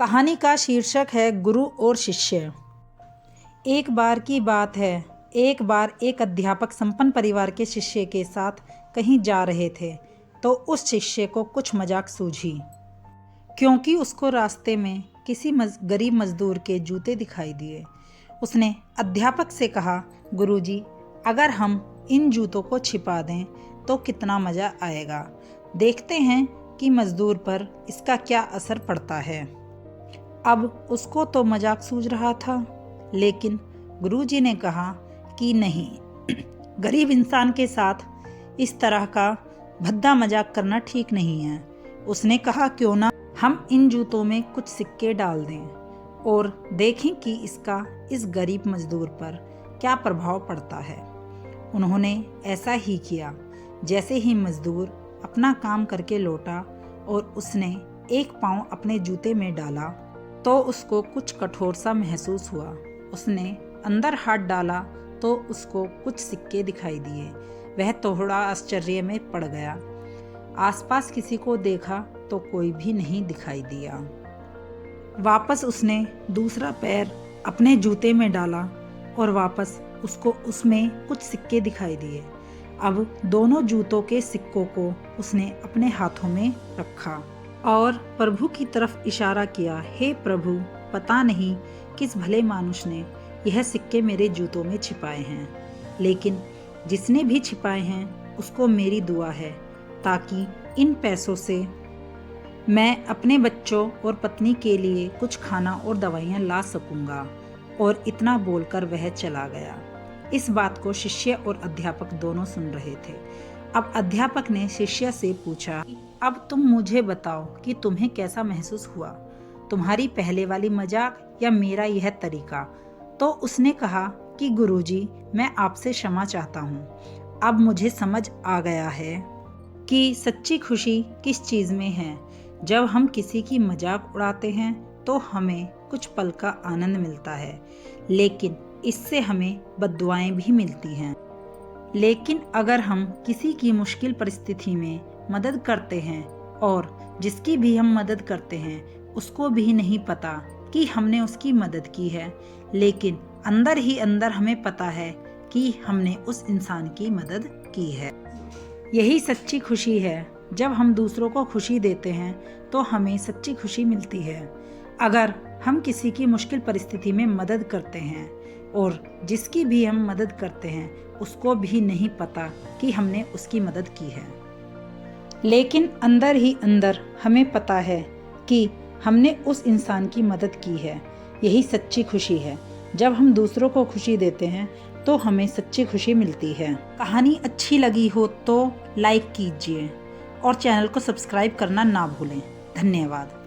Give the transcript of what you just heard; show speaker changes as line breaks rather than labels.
कहानी का शीर्षक है गुरु और शिष्य। एक बार की बात है, एक बार एक अध्यापक संपन्न परिवार के शिष्य के साथ कहीं जा रहे थे तो उस शिष्य को कुछ मजाक सूझी, क्योंकि उसको रास्ते में किसी गरीब मजदूर के जूते दिखाई दिए। उसने अध्यापक से कहा, गुरुजी, अगर हम इन जूतों को छिपा दें तो कितना मज़ा आएगा। देखते हैं कि मजदूर पर इसका क्या असर पड़ता है। अब उसको तो मजाक सूझ रहा था, लेकिन गुरुजी ने कहा कि नहीं, गरीब इंसान के साथ इस तरह का भद्दा मजाक करना ठीक नहीं है। उसने कहा, क्यों ना हम इन जूतों में कुछ सिक्के डाल दें और देखें कि इसका इस गरीब मजदूर पर क्या प्रभाव पड़ता है। उन्होंने ऐसा ही किया। जैसे ही मजदूर अपना काम करके लौटा और उसने एक पाँव अपने जूते में डाला तो उसको कुछ कठोर सा महसूस हुआ। उसने अंदर हाथ डाला तो उसको कुछ सिक्के दिखाई दिए। वह थोड़ा आश्चर्य में पड़ गया। आसपास किसी को देखा तो कोई भी नहीं दिखाई दिया। वापस उसने दूसरा पैर अपने जूते में डाला और वापस उसको उसमें कुछ सिक्के दिखाई दिए। अब दोनों जूतों के सिक्कों को उसने अपने हाथों में रखा और प्रभु की तरफ इशारा किया, हे प्रभु, पता नहीं किस भले मानुष ने यह सिक्के मेरे जूतों में छिपाए हैं, लेकिन जिसने भी छिपाए हैं उसको मेरी दुआ है ताकि इन पैसों से मैं अपने बच्चों और पत्नी के लिए कुछ खाना और दवाइयाँ ला सकूँगा। और इतना बोलकर वह चला गया। इस बात को शिष्य और अध्यापक दोनों सुन रहे थे। अब अध्यापक ने शिष्य से पूछा, अब तुम मुझे बताओ कि तुम्हें कैसा महसूस हुआ, तुम्हारी पहले वाली मजाक या मेरा यह तरीका। तो उसने कहा कि गुरुजी, मैं आपसे क्षमा चाहता हूँ। अब मुझे समझ आ गया है कि सच्ची खुशी किस चीज़ में है। जब हम किसी की मजाक उड़ाते हैं तो हमें कुछ पल का आनंद मिलता है, लेकिन इससे हमें बद्दुआएं भी मिलती हैं। लेकिन अगर हम किसी की मुश्किल परिस्थिति में मदद करते हैं और जिसकी भी हम मदद करते हैं उसको भी नहीं पता कि हमने उसकी मदद की है, लेकिन अंदर ही अंदर हमें पता है कि हमने उस इंसान की मदद की है। यही सच्ची खुशी है। जब हम दूसरों को खुशी देते हैं तो हमें सच्ची खुशी मिलती है। अगर हम किसी की मुश्किल परिस्थिति में मदद करते हैं और जिसकी भी हम मदद करते हैं उसको भी नहीं पता कि हमने उसकी मदद की है, लेकिन अंदर ही अंदर हमें पता है कि हमने उस इंसान की मदद की है। यही सच्ची खुशी है। जब हम दूसरों को खुशी देते हैं तो हमें सच्ची खुशी मिलती है। कहानी अच्छी लगी हो तो लाइक कीजिए और चैनल को सब्सक्राइब करना ना भूलें। धन्यवाद।